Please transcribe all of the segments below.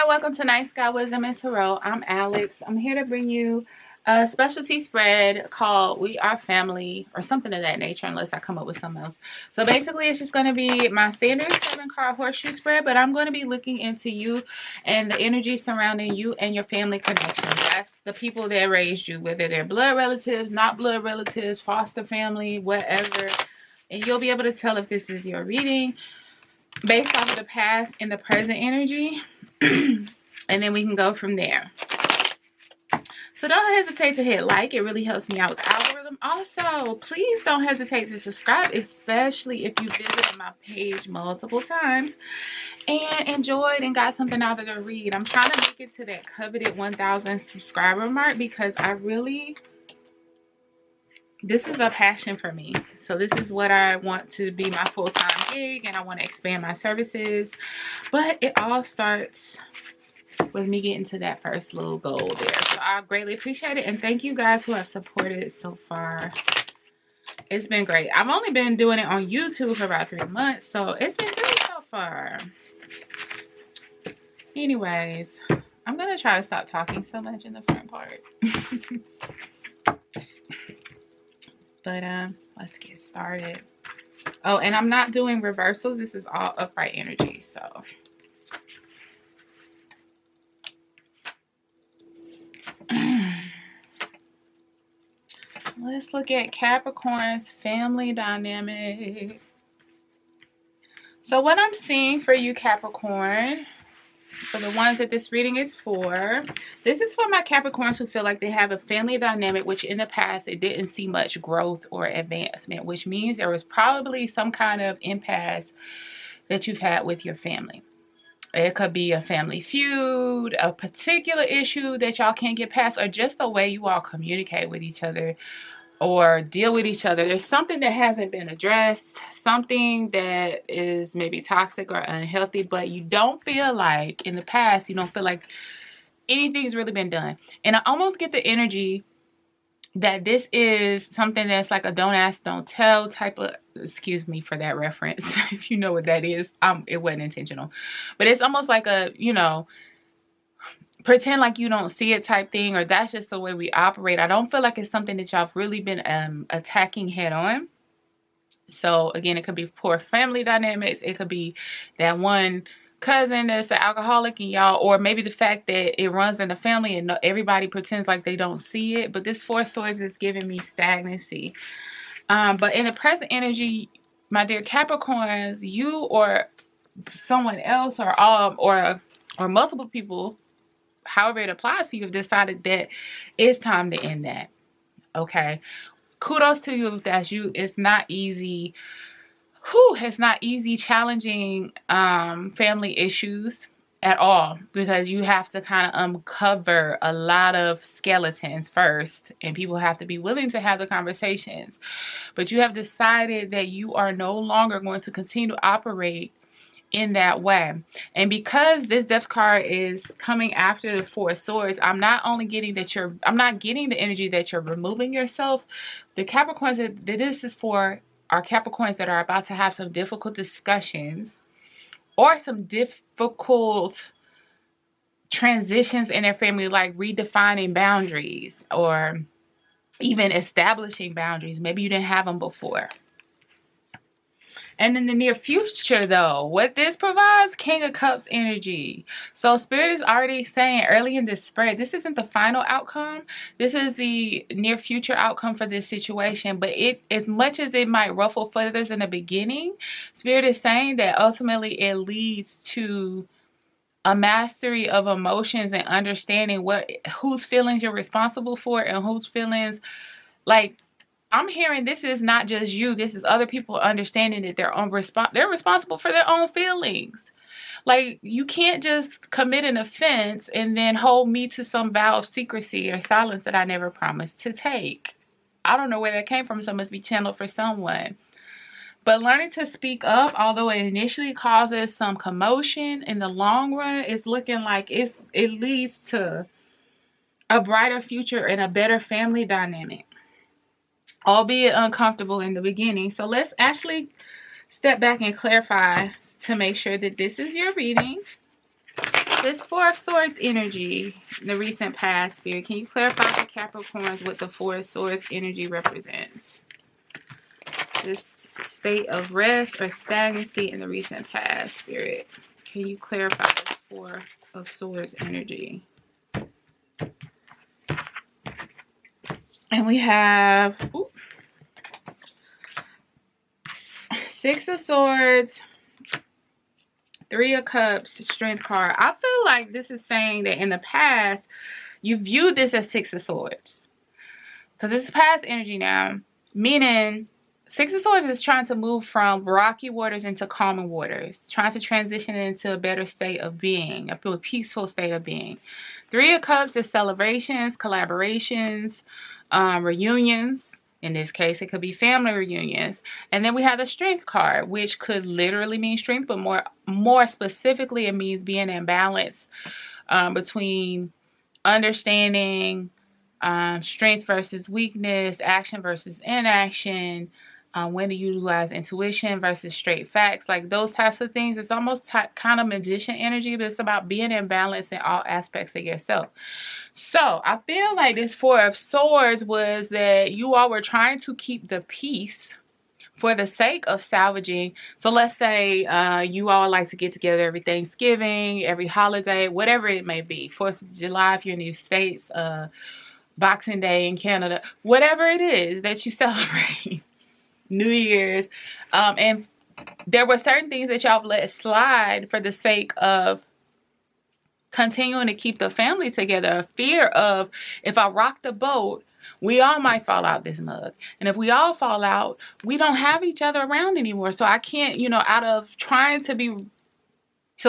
welcome to Night Sky Wisdom and Tarot. I'm Alex. I'm here to bring you a specialty spread called We Are Family or something of that nature, unless I come up with something else. So basically, it's just going to be my standard 7-card horseshoe spread, but I'm going to be looking into you and the energy surrounding you and your family connections. That's the people that raised you, whether they're blood relatives, not blood relatives, foster family, whatever. And you'll be able to tell if this is your reading based off of the past and the present energy. And then we can go from there. So don't hesitate to hit like. It really helps me out with the algorithm. Also, please don't hesitate to subscribe, especially if you visited my page multiple times and enjoyed and got something out of the read. I'm trying to make it to that coveted 1,000 subscriber mark because this is a passion for me. So this is what I want to be my full-time gig, and I want to expand my services. But it all starts with me getting to that first little goal there. So I greatly appreciate it, and thank you guys who have supported it so far. It's been great. I've only been doing it on YouTube for about 3 months, so it's been good so far. Anyways, I'm gonna try to stop talking so much in the front part. But let's get started. Oh, and I'm not doing reversals. This is all upright energy, so let's look at Capricorn's family dynamic. So what I'm seeing for you, Capricorn, for the ones that this reading is for, this is for my Capricorns who feel like they have a family dynamic, which in the past it didn't see much growth or advancement, which means there was probably some kind of impasse that you've had with your family. It could be a family feud, a particular issue that y'all can't get past, or just the way you all communicate with each other or deal with each other. There's something that hasn't been addressed, something that is maybe toxic or unhealthy, but you don't feel like, in the past, you don't feel like anything's really been done. And I almost get the energy that this is something that's like a don't ask, don't tell type of, excuse me for that reference, if you know what that is. It wasn't intentional. But it's almost like a, pretend like you don't see it type thing, or that's just the way we operate. I don't feel like it's something that y'all have really been attacking head on. So again, it could be poor family dynamics. It could be that one cousin that's an alcoholic and y'all, or maybe the fact that it runs in the family and everybody pretends like they don't see it. But this Four of Swords is giving me stagnancy. But in the present energy, my dear Capricorns, you or someone else or multiple people, however it applies to you, have decided that it's time to end that. Okay. Kudos to you if that's you. It's not easy. It's not easy challenging family issues at all, because you have to kind of uncover a lot of skeletons first, and people have to be willing to have the conversations. But you have decided that you are no longer going to continue to operate in that way. And because this Death card is coming after the Four of Swords, I'm not getting the energy that you're removing yourself. The Capricorns that this is for are Capricorns that are about to have some difficult discussions or some difficult transitions in their family, like redefining boundaries or even establishing boundaries. Maybe you didn't have them before. And in the near future, though, what this provides, King of Cups energy. So Spirit is already saying early in this spread, this isn't the final outcome. This is the near future outcome for this situation. But as much as it might ruffle feathers in the beginning, Spirit is saying that ultimately it leads to a mastery of emotions and understanding whose feelings you're responsible for and whose feelings, like, I'm hearing this is not just you. This is other people understanding that they're responsible for their own feelings. Like, you can't just commit an offense and then hold me to some vow of secrecy or silence that I never promised to take. I don't know where that came from, so it must be channeled for someone. But learning to speak up, although it initially causes some commotion, in the long run, it's looking like it leads to a brighter future and a better family dynamic, albeit uncomfortable in the beginning. So let's actually step back and clarify to make sure that this is your reading. This Four of Swords energy in the recent past, Spirit. Can you clarify for Capricorns what the Four of Swords energy represents? This state of rest or stagnancy in the recent past, Spirit. Can you clarify this Four of Swords energy? And we have Six of Swords, Three of Cups, Strength card. I feel like this is saying that in the past, you viewed this as Six of Swords. Because it's past energy now. Meaning, Six of Swords is trying to move from rocky waters into calmer waters. Trying to transition into a better state of being. A peaceful state of being. Three of Cups is celebrations, collaborations, reunions. In this case, it could be family reunions. And then we have the Strength card, which could literally mean strength, but more specifically, it means being in balance between understanding strength versus weakness, action versus inaction, when to utilize intuition versus straight facts, like those types of things. It's almost kind of magician energy, but it's about being in balance in all aspects of yourself. So I feel like this Four of Swords was that you all were trying to keep the peace for the sake of salvaging. So let's say you all like to get together every Thanksgiving, every holiday, whatever it may be. 4th of July if you're in the States, Boxing Day in Canada, whatever it is that you celebrate. New Year's. And there were certain things that y'all let slide for the sake of continuing to keep the family together. A fear of, if I rock the boat, we all might fall out this mug. And if we all fall out, we don't have each other around anymore. So I can't, out of trying to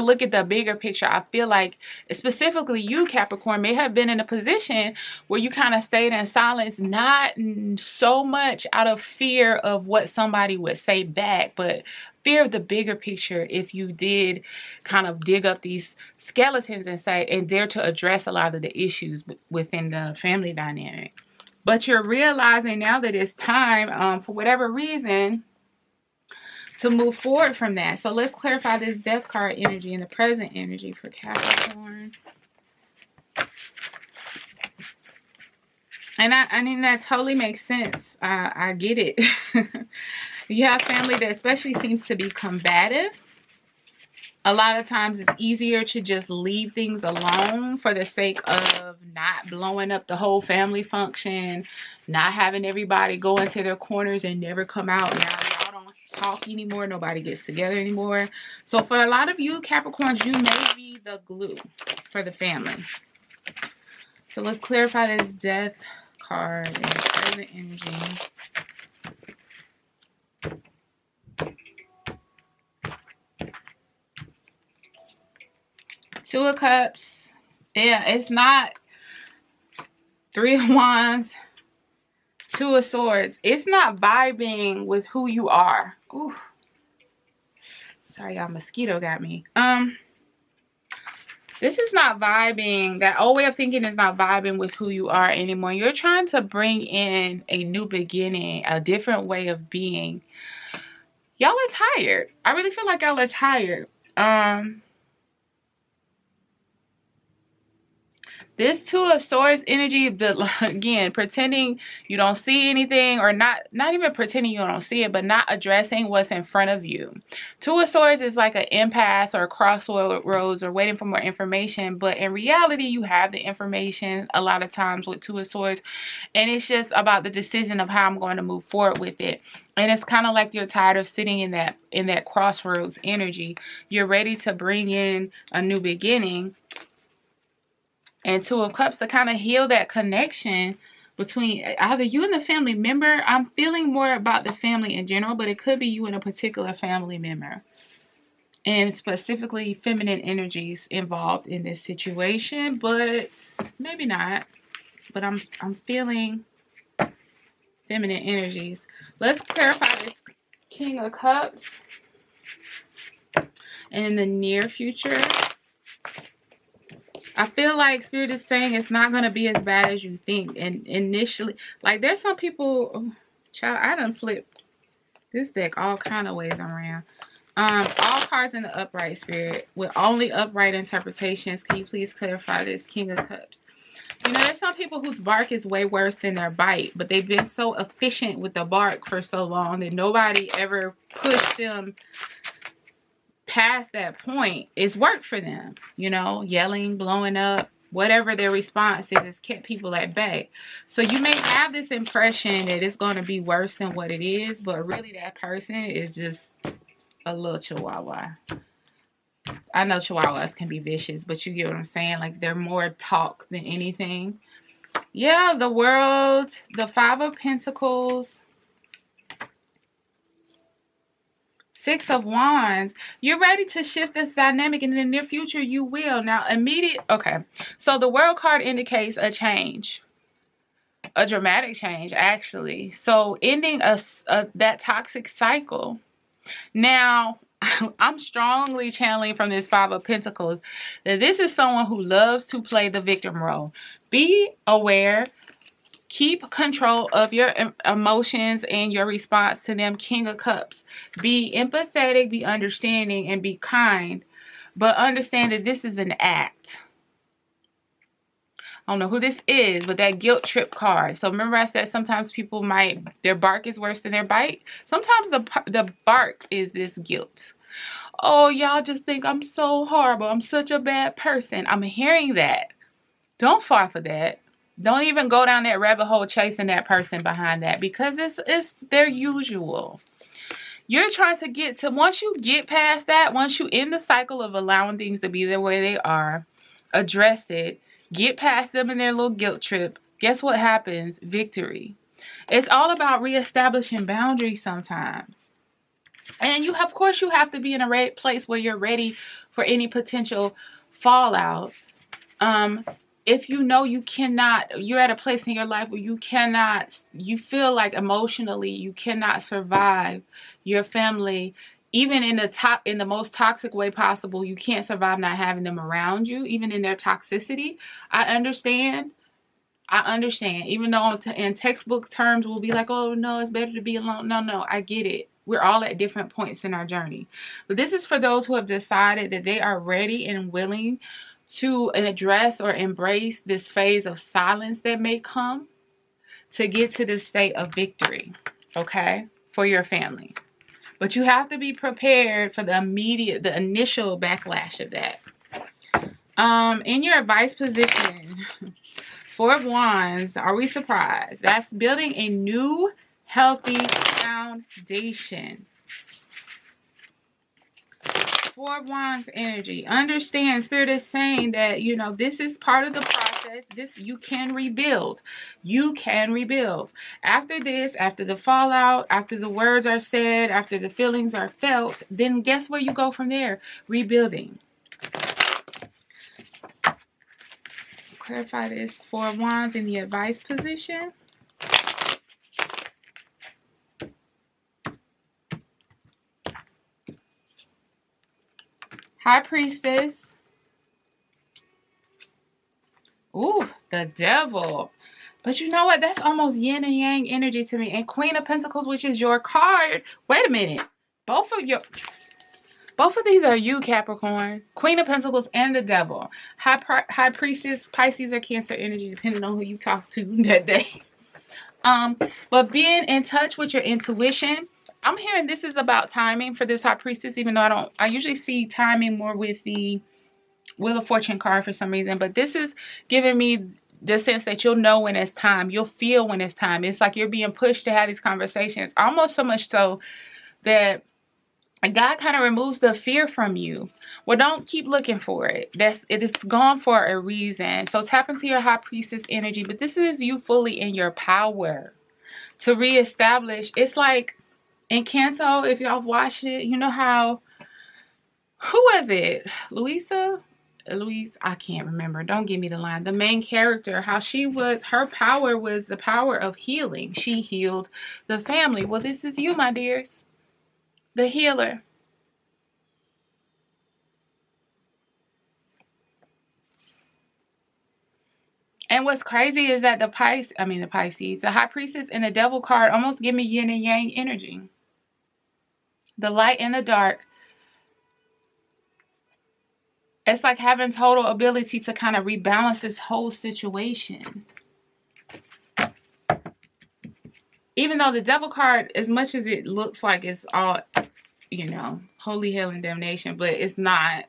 look at the bigger picture, I feel like specifically you, Capricorn, may have been in a position where you kind of stayed in silence, not so much out of fear of what somebody would say back, but fear of the bigger picture. If you did kind of dig up these skeletons and dare to address a lot of the issues within the family dynamic. But you're realizing now that it's time, for whatever reason, to move forward from that. So let's clarify this Death card energy and the present energy for Capricorn. And I mean, that totally makes sense. I get it. You have family that especially seems to be combative. A lot of times it's easier to just leave things alone for the sake of not blowing up the whole family function, not having everybody go into their corners and never come out. Now y'all don't talk anymore. Nobody gets together anymore. So for a lot of you Capricorns, you may be the glue for the family. So let's clarify this Death card and present energy. Two of Cups. Yeah, it's not Three of Wands. Two of Swords. It's not vibing with who you are. Ooh. Sorry, y'all. Mosquito got me. This is not vibing. That old way of thinking is not vibing with who you are anymore. You're trying to bring in a new beginning, a different way of being. Y'all are tired. I really feel like y'all are tired. This Two of Swords energy, again, pretending you don't see anything, or not even pretending you don't see it, but not addressing what's in front of you. Two of Swords is like an impasse or a crossroads or waiting for more information. But in reality, you have the information a lot of times with Two of Swords. And it's just about the decision of how I'm going to move forward with it. And it's kind of like you're tired of sitting in that crossroads energy. You're ready to bring in a new beginning. And Two of Cups to kind of heal that connection between either you and the family member. I'm feeling more about the family in general, but it could be you and a particular family member. And specifically feminine energies involved in this situation, but maybe not. But I'm feeling feminine energies. Let's clarify this King of Cups. And in the near future, I feel like Spirit is saying it's not going to be as bad as you think. And initially, like there's some people, child, I done flipped this deck all kind of ways around. All cards in the upright, Spirit, with only upright interpretations. Can you please clarify this? King of Cups. You know, there's some people whose bark is way worse than their bite, but they've been so efficient with the bark for so long that nobody ever pushed them past that point. It's worked for them. You know, yelling, blowing up, whatever their response is, has kept people at bay. So you may have this impression that it's going to be worse than what it is, but really that person is just a little chihuahua. I know chihuahuas can be vicious, but you get what I'm saying? Like, they're more talk than anything. Yeah, the World, the Five of Pentacles, Six of Wands. You're ready to shift this dynamic, and in the near future, you will. Now, okay. So the World card indicates a change. A dramatic change, actually. So ending that toxic cycle. Now, I'm strongly channeling from this Five of Pentacles that this is someone who loves to play the victim role. Be aware. Keep control of your emotions and your response to them. King of Cups. Be empathetic, be understanding, and be kind. But understand that this is an act. I don't know who this is, but that guilt trip card. So remember I said sometimes people their bark is worse than their bite. Sometimes the bark is this guilt. Oh, y'all just think I'm so horrible. I'm such a bad person. I'm hearing that. Don't fall for that. Don't even go down that rabbit hole chasing that person behind that, because it's their usual. You're trying to get to, once you get past that, once you end the cycle of allowing things to be the way they are, address it, get past them in their little guilt trip, guess what happens? Victory. It's all about reestablishing boundaries sometimes. And of course, you have to be in a place where you're ready for any potential fallout. If you know you cannot, you're at a place in your life where you feel like emotionally you cannot survive your family, even in the most toxic way possible. You can't survive not having them around you, even in their toxicity. I understand. Even though in textbook terms we'll be like, oh no, it's better to be alone. No, I get it. We're all at different points in our journey. But this is for those who have decided that they are ready and willing to address or embrace this phase of silence that may come to get to this state of victory, okay, for your family. But you have to be prepared for the initial backlash of that. In your advice position, Four of Wands, are we surprised? That's building a new, healthy foundation. Four of Wands energy. Understand, Spirit is saying that, this is part of the process. You can rebuild. You can rebuild. After this, after the fallout, after the words are said, after the feelings are felt, then guess where you go from there? Rebuilding. Let's clarify this. Four of Wands in the advice position. High Priestess. Ooh, the Devil. But you know what? That's almost yin and yang energy to me. And Queen of Pentacles, which is your card. Wait a minute. Both of these are you, Capricorn. Queen of Pentacles and the Devil. High Priestess, Pisces, or Cancer energy, depending on who you talk to that day. But being in touch with your intuition. I'm hearing this is about timing for this High Priestess, even though I usually see timing more with the Wheel of Fortune card for some reason. But this is giving me the sense that you'll know when it's time. You'll feel when it's time. It's like you're being pushed to have these conversations. Almost so much so that God kind of removes the fear from you. Well, don't keep looking for it. It is gone for a reason. So tap into your High Priestess energy. But this is you fully in your power to reestablish. It's like in Canto, if y'all have watched it, you know how, who was it? Louise, I can't remember. Don't give me the line. The main character, how her power was the power of healing. She healed the family. Well, this is you, my dears. The healer. And what's crazy is that the Pisces, the High Priestess and the Devil card almost give me yin and yang energy. The light and the dark, It's like having total ability to kind of rebalance this whole situation. Even though the devil card, as much as it looks like it's all, you know, holy hell and damnation, but it's not.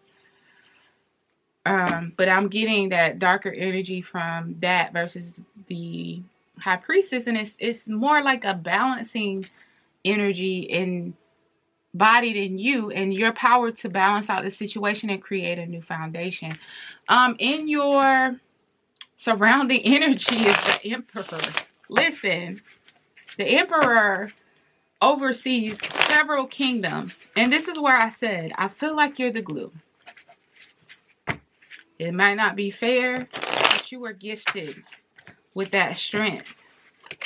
But I'm getting that darker energy from that versus the high priestess, and it's more like a balancing energy embodied in you and your power to balance out the situation and create a new foundation. In your surrounding energy is the Emperor. Listen, the Emperor oversees several kingdoms, and this is where I said I feel like you're the glue. It might not be fair, but you are gifted with that strength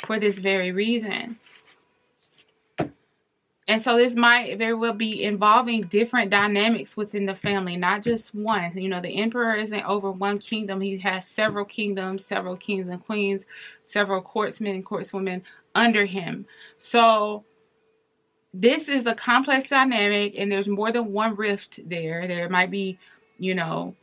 for this very reason. And so this might very well be involving different dynamics within the family, not just one. You know, the Emperor isn't over one kingdom. He has several kingdoms, several kings and queens, several courtsmen and courtswomen under him. So this is a complex dynamic, and there's more than one rift there. There might be, you know,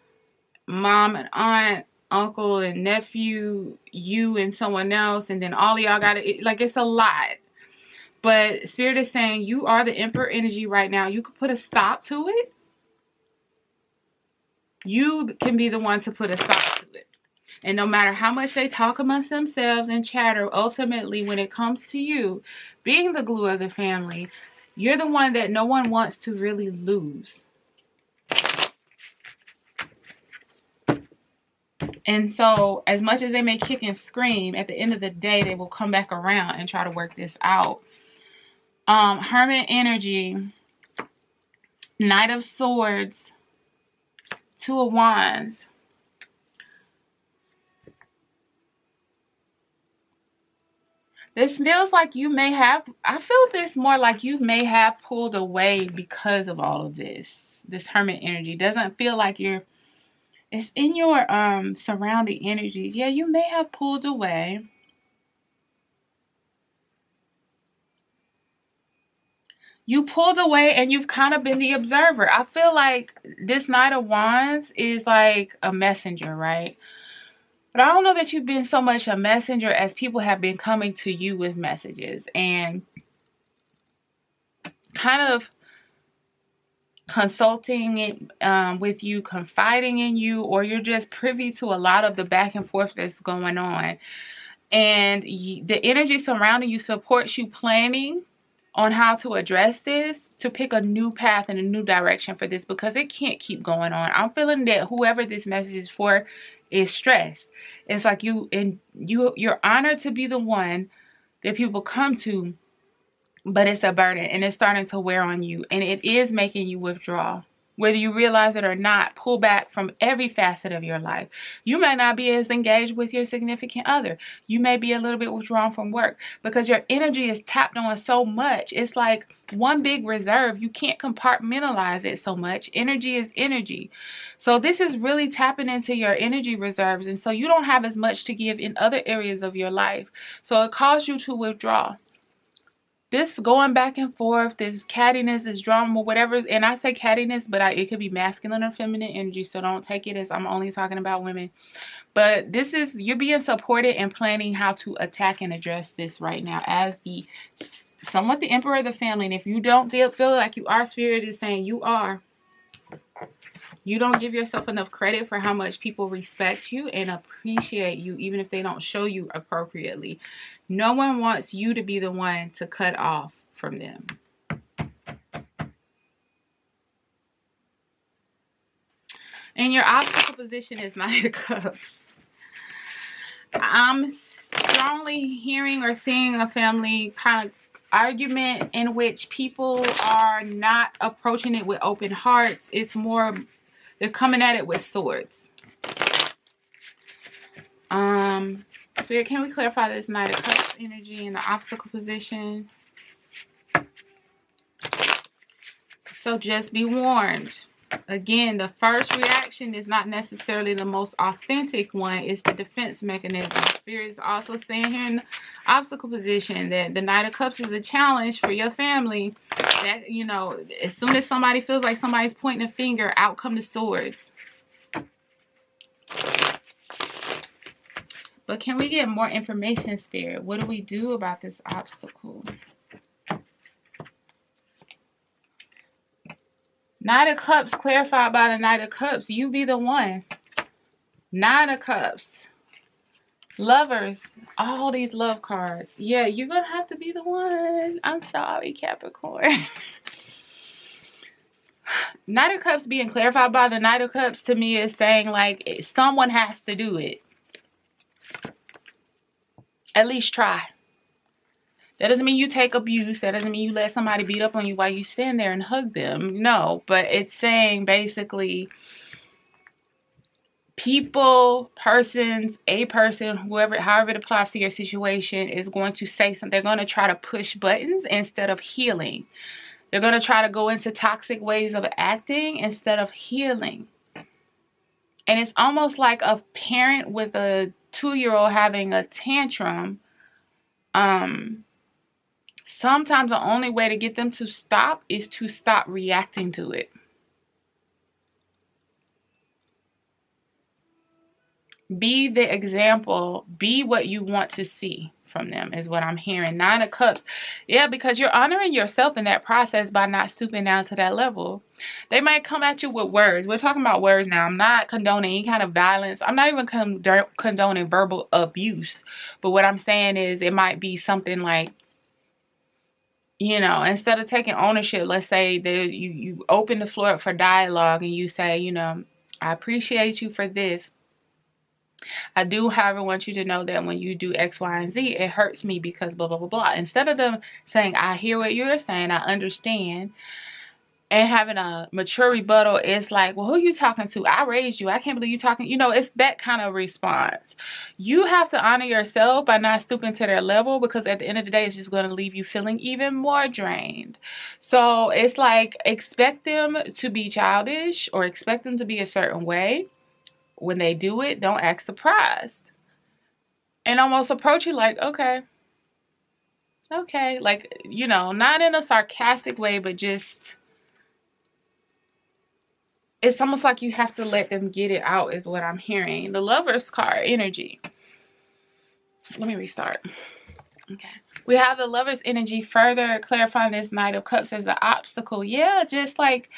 mom and aunt, uncle and nephew, you and someone else, and then all of y'all got it. Like, it's a lot. But Spirit is saying you are the Emperor energy right now. You could put a stop to it. You can be the one to put a stop to it. And no matter how much they talk amongst themselves and chatter, ultimately, when it comes to you being the glue of the family, you're the one that no one wants to really lose. And so, as much as they may kick and scream, at the end of the day, they will come back around and try to work this out. Hermit energy, Knight of Swords, Two of Wands. This feels like you may have, I feel this more like you may have pulled away because of all of this. This Hermit energy doesn't feel like you're, it's in your surrounding energies. Yeah, you may have pulled away. You pulled away and you've kind of been the observer. I feel like this Knight of Wands is like a messenger, right? But I don't know that you've been so much a messenger as people have been coming to you with messages and kind of consulting it with you, confiding in you, or you're just privy to a lot of the back and forth that's going on. And the energy surrounding you supports you planning on how to address this, to pick a new path and a new direction for this, because it can't keep going on. I'm feeling that whoever this message is for is stressed. It's like you're honored to be the one that people come to, but it's a burden and it's starting to wear on you, and it is making you withdraw. Whether you realize it or not, pull back from every facet of your life. You may not be as engaged with your significant other. You may be a little bit withdrawn from work because your energy is tapped on so much. It's like one big reserve. You can't compartmentalize it so much. Energy is energy. So this is really tapping into your energy reserves. And so you don't have as much to give in other areas of your life. So it causes you to withdraw. This going back and forth, this cattiness, this drama, whatever, and I say cattiness, but it could be masculine or feminine energy, so don't take it as I'm only talking about women. But this is, you're being supported and planning how to attack and address this right now as somewhat the Emperor of the family. And if you don't feel like you are, Spirit is saying you are. You don't give yourself enough credit for how much people respect you and appreciate you, even if they don't show you appropriately. No one wants you to be the one to cut off from them. And your obstacle position is Knight of Cups. I'm strongly hearing or seeing a family kind of argument in which people are not approaching it with open hearts. It's more, they're coming at it with swords. Spirit, can we clarify this Knight of Cups energy in the obstacle position? So just be warned. Again, the first reaction is not necessarily the most authentic one. It's the defense mechanism. Spirit is also saying here in the obstacle position that the Knight of Cups is a challenge for your family. That, you know, as soon as somebody feels like somebody's pointing a finger, out come the swords. But can we get more information, Spirit? What do we do about this obstacle? Knight of Cups, clarified by the Knight of Cups. You be the one. Nine of Cups. Lovers. All these love cards. Yeah, you're going to have to be the one. I'm sorry, Capricorn. Knight of Cups being clarified by the Knight of Cups to me is saying, like, someone has to do it. At least try. That doesn't mean you take abuse. That doesn't mean you let somebody beat up on you while you stand there and hug them. No, but it's saying basically people, persons, a person, whoever, however it applies to your situation is going to say something. They're going to try to push buttons instead of healing. They're going to try to go into toxic ways of acting instead of healing. And it's almost like a parent with a 2-year-old having a tantrum. Sometimes the only way to get them to stop is to stop reacting to it. Be the example. Be what you want to see from them is what I'm hearing. 9 of Cups. Yeah, because you're honoring yourself in that process by not stooping down to that level. They might come at you with words. We're talking about words now. I'm not condoning any kind of violence. I'm not even condoning verbal abuse. But what I'm saying is it might be something like, you know, instead of taking ownership, let's say that you open the floor up for dialogue and you say, you know, I appreciate you for this. I do, however, want you to know that when you do X, Y, and Z, it hurts me because blah, blah, blah, blah. Instead of them saying, I hear what you're saying, I understand, and having a mature rebuttal, it's like, well, who are you talking to? I raised you. I can't believe you're talking. You know, it's that kind of response. You have to honor yourself by not stooping to their level, because at the end of the day, it's just going to leave you feeling even more drained. So it's like, expect them to be childish or expect them to be a certain way. When they do it, don't act surprised. And almost approach it like, okay. Like, you know, not in a sarcastic way, but just, it's almost like you have to let them get it out is what I'm hearing. The Lover's card energy. Let me restart. Okay. We have the Lover's energy further clarifying this Knight of Cups as an obstacle. Yeah, just like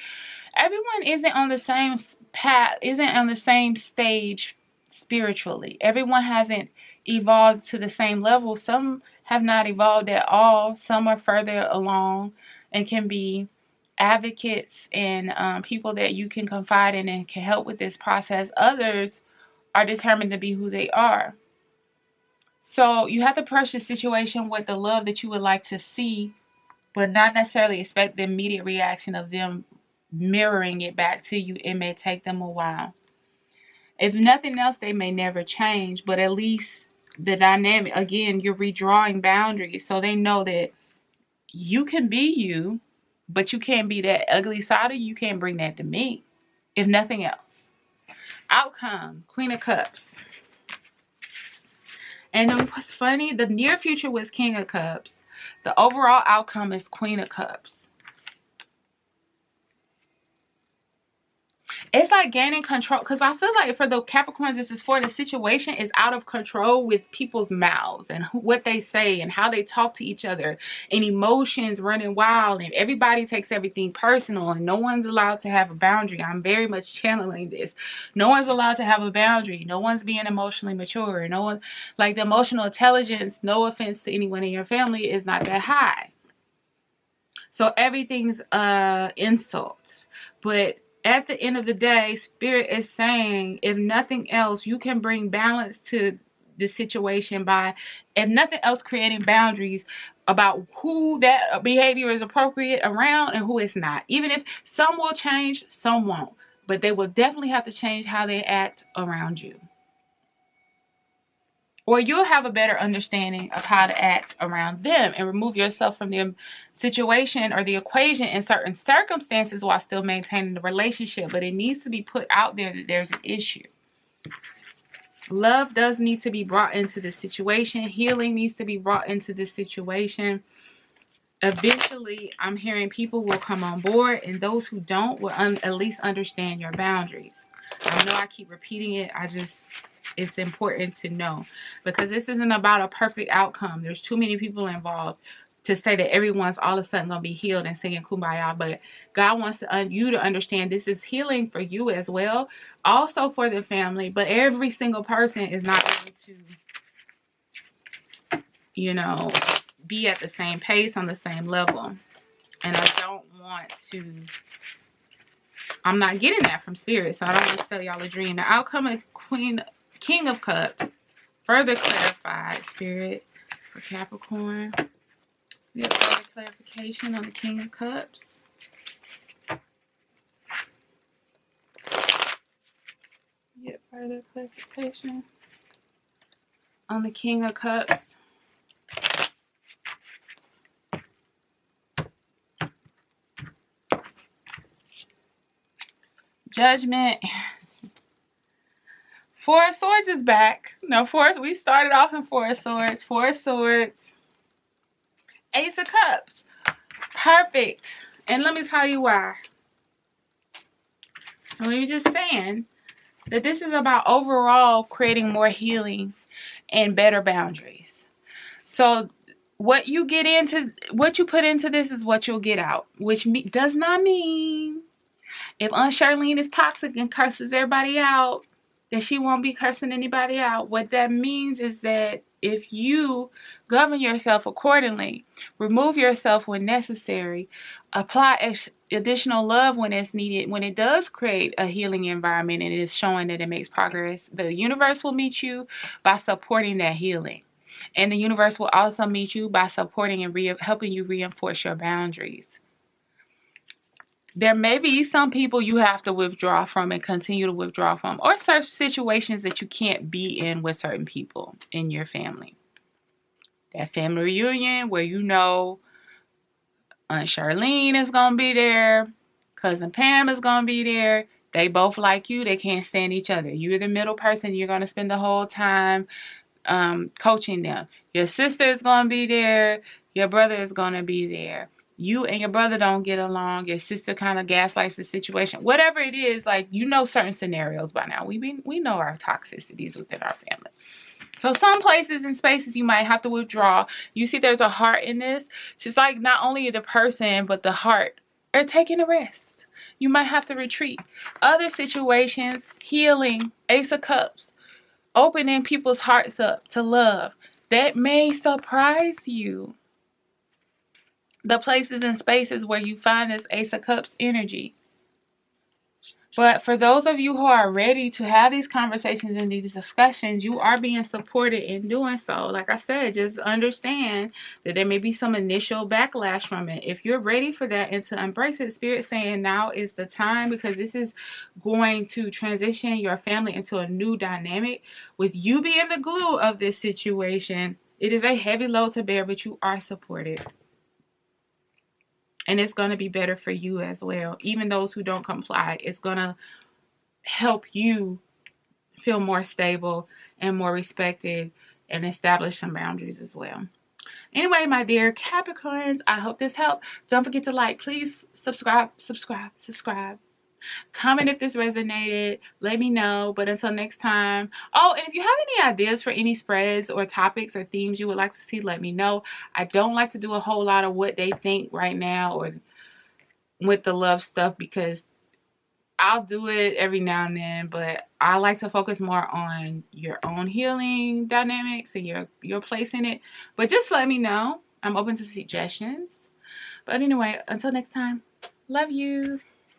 everyone isn't on the same path, isn't on the same stage spiritually. Everyone hasn't evolved to the same level. Some have not evolved at all. Some are further along and can be advocates and people that you can confide in and can help with this process. Others are determined to be who they are. So you have to approach the situation with the love that you would like to see, but not necessarily expect the immediate reaction of them mirroring it back to you. It may take them a while. If nothing else, they may never change, but at least the dynamic, again, you're redrawing boundaries so they know that you can be you, but you can't be that ugly side of you. You can't bring that to me, if nothing else. Outcome, Queen of Cups. And then what's funny, the near future was King of Cups. The overall outcome is Queen of Cups. It's like gaining control, because I feel like for the Capricorns, this is for the situation is out of control with people's mouths and what they say and how they talk to each other, and emotions running wild, and everybody takes everything personal, and no one's allowed to have a boundary. I'm very much channeling this. No one's allowed to have a boundary. No one's being emotionally mature. No one, like, the emotional intelligence, no offense to anyone in your family, is not that high. So everything's insult. But at the end of the day, Spirit is saying, if nothing else, you can bring balance to the situation by, if nothing else, creating boundaries about who that behavior is appropriate around and who it's not. Even if some will change, some won't. But they will definitely have to change how they act around you. Or you'll have a better understanding of how to act around them and remove yourself from the situation or the equation in certain circumstances while still maintaining the relationship. But it needs to be put out there that there's an issue. Love does need to be brought into the situation. Healing needs to be brought into the situation. Eventually, I'm hearing people will come on board, and those who don't will at least understand your boundaries. I know I keep repeating it. It's important to know, because this isn't about a perfect outcome. There's too many people involved to say that everyone's all of a sudden going to be healed and singing kumbaya. But God wants you to understand this is healing for you as well, also for the family. But every single person is not able to, you know, be at the same pace, on the same level. And I don't want to, I'm not getting that from Spirit, so I don't want to sell y'all a dream. The outcome of King of Cups, further clarified, Spirit, for Capricorn. We have further clarification on the King of Cups. Get further clarification on the King of Cups. Judgment. Four of Swords is back. No, we started off in Four of Swords. Four of Swords. Ace of Cups. Perfect. And let me tell you why. We're just saying that this is about overall creating more healing and better boundaries. So what you put into this is what you'll get out, which does not mean if Aunt Charlene is toxic and curses everybody out, that she won't be cursing anybody out. What that means is that if you govern yourself accordingly, remove yourself when necessary, apply additional love when it's needed, when it does create a healing environment and it is showing that it makes progress, the universe will meet you by supporting that healing. And the universe will also meet you by supporting and helping you reinforce your boundaries. There may be some people you have to withdraw from and continue to withdraw from, or certain situations that you can't be in with certain people in your family. That family reunion where you know Aunt Charlene is going to be there, Cousin Pam is going to be there. They both like you. They can't stand each other. You're the middle person. You're going to spend the whole time coaching them. Your sister is going to be there. Your brother is going to be there. You and your brother don't get along. Your sister kind of gaslights the situation. Whatever it is, like, you know certain scenarios by now. We know our toxicities within our family. So some places and spaces you might have to withdraw. You see there's a heart in this. Just like not only the person, but the heart are taking a rest. You might have to retreat. Other situations, healing, Ace of Cups, opening people's hearts up to love. That may surprise you. The places and spaces where you find this Ace of Cups energy. But for those of you who are ready to have these conversations and these discussions, you are being supported in doing so. Like I said, just understand that there may be some initial backlash from it. If you're ready for that and to embrace it, Spirit saying now is the time, because this is going to transition your family into a new dynamic. With you being the glue of this situation, it is a heavy load to bear, but you are supported. And it's going to be better for you as well. Even those who don't comply, it's going to help you feel more stable and more respected and establish some boundaries as well. Anyway, my dear Capricorns, I hope this helped. Don't forget to like. Please subscribe. Comment if this resonated. Let me know. But until next time. Oh, and if you have any ideas for any spreads or topics or themes you would like to see, let me know. I don't like to do a whole lot of what they think right now or with the love stuff, because I'll do it every now and then, but I like to focus more on your own healing dynamics and your place in it. But just let me know. I'm open to suggestions. But anyway, until next time, love you.